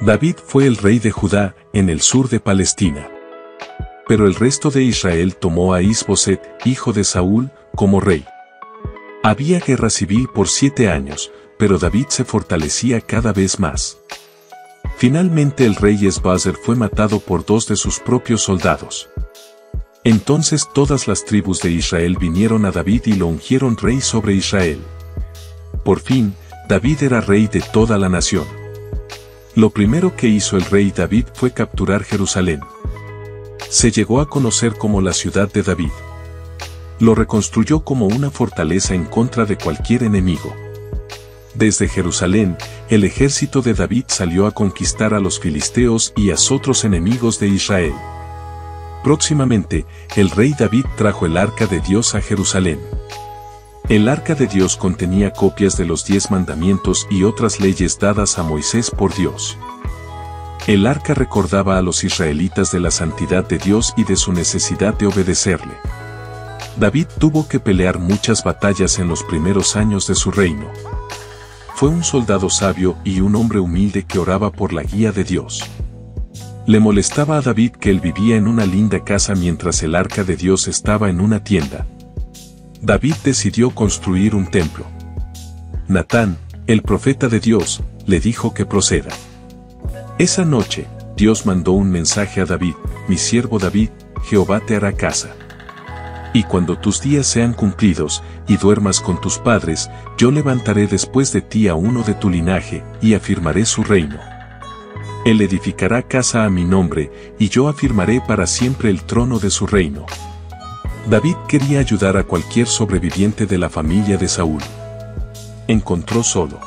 David fue el rey de Judá, en el sur de Palestina. Pero el resto de Israel tomó a Is-Boset, hijo de Saúl, como rey. Había guerra civil por 7 años, pero David se fortalecía cada vez más. Finalmente el rey Es-Baser fue matado por 2 de sus propios soldados. Entonces todas las tribus de Israel vinieron a David y lo ungieron rey sobre Israel. Por fin, David era rey de toda la nación. Lo primero que hizo el rey David fue capturar Jerusalén. Se llegó a conocer como la ciudad de David. Lo reconstruyó como una fortaleza en contra de cualquier enemigo. Desde Jerusalén, el ejército de David salió a conquistar a los filisteos y a otros enemigos de Israel. Próximamente, el rey David trajo el arca de Dios a Jerusalén. El arca de Dios contenía copias de los 10 mandamientos y otras leyes dadas a Moisés por Dios. El arca recordaba a los israelitas de la santidad de Dios y de su necesidad de obedecerle. David tuvo que pelear muchas batallas en los primeros años de su reino. Fue un soldado sabio y un hombre humilde que oraba por la guía de Dios. Le molestaba a David que él vivía en una linda casa mientras el arca de Dios estaba en una tienda. David decidió construir un templo. Natán, el profeta de Dios, le dijo que proceda. Esa noche, Dios mandó un mensaje a David: mi siervo David, Jehová te hará casa. Y cuando tus días sean cumplidos, y duermas con tus padres, yo levantaré después de ti a uno de tu linaje, y afirmaré su reino. Él edificará casa a mi nombre, y yo afirmaré para siempre el trono de su reino. David quería ayudar a cualquier sobreviviente de la familia de Saúl. Encontró solo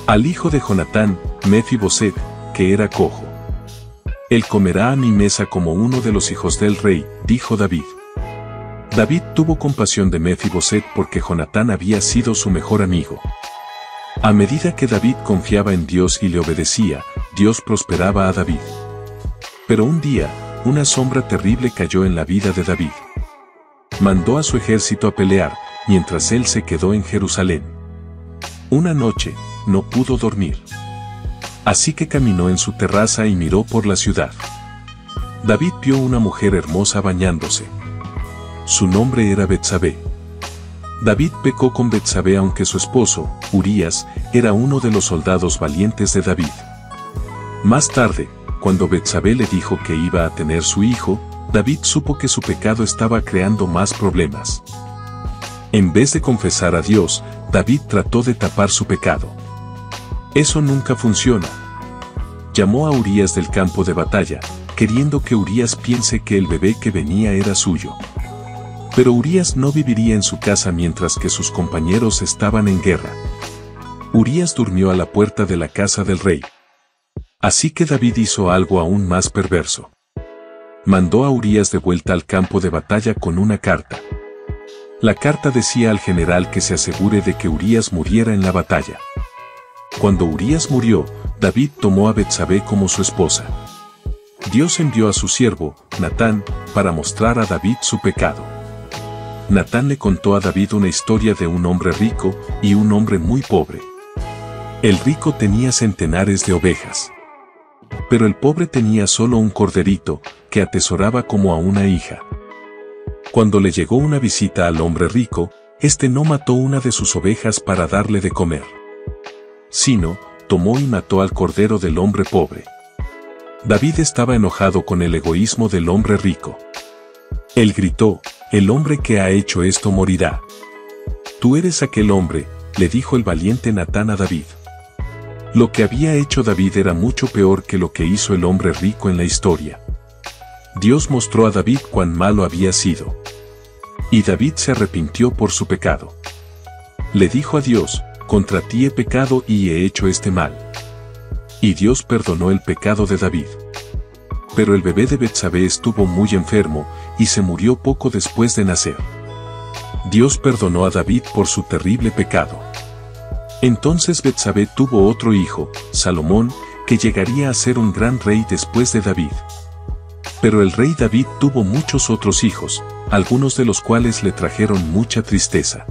al hijo de Jonatán, Mefiboset, que era cojo. Él comerá a mi mesa como uno de los hijos del rey, dijo David. David tuvo compasión de Mefiboset porque Jonatán había sido su mejor amigo. A medida que David confiaba en Dios y le obedecía, Dios prosperaba a David. Pero un día, una sombra terrible cayó en la vida de David. Mandó a su ejército a pelear, mientras él se quedó en Jerusalén. Una noche, no pudo dormir. Así que caminó en su terraza y miró por la ciudad. David vio una mujer hermosa bañándose. Su nombre era Betsabé. David pecó con Betsabé aunque su esposo, Urías, era uno de los soldados valientes de David. Más tarde, cuando Betsabé le dijo que iba a tener su hijo, David supo que su pecado estaba creando más problemas. En vez de confesar a Dios, David trató de tapar su pecado. Eso nunca funciona. Llamó a Urías del campo de batalla, queriendo que Urías piense que el bebé que venía era suyo. Pero Urías no viviría en su casa mientras que sus compañeros estaban en guerra. Urías durmió a la puerta de la casa del rey. Así que David hizo algo aún más perverso. Mandó a Urías de vuelta al campo de batalla con una carta. La carta decía al general que se asegure de que Urías muriera en la batalla. Cuando Urías murió, David tomó a Betsabé como su esposa. Dios envió a su siervo, Natán, para mostrar a David su pecado. Natán le contó a David una historia de un hombre rico y un hombre muy pobre. El rico tenía centenares de ovejas. Pero el pobre tenía solo un corderito, que atesoraba como a una hija. Cuando le llegó una visita al hombre rico, éste no mató una de sus ovejas para darle de comer, sino, tomó y mató al cordero del hombre pobre. David estaba enojado con el egoísmo del hombre rico. Él gritó: el hombre que ha hecho esto morirá. Tú eres aquel hombre, le dijo el valiente Natán a David. Lo que había hecho David era mucho peor que lo que hizo el hombre rico en la historia. Dios mostró a David cuán malo había sido. Y David se arrepintió por su pecado. Le dijo a Dios: contra ti he pecado y he hecho este mal. Y Dios perdonó el pecado de David. Pero el bebé de Betsabé estuvo muy enfermo, y se murió poco después de nacer. Dios perdonó a David por su terrible pecado. Entonces Betsabé tuvo otro hijo, Salomón, que llegaría a ser un gran rey después de David. Pero el rey David tuvo muchos otros hijos, algunos de los cuales le trajeron mucha tristeza.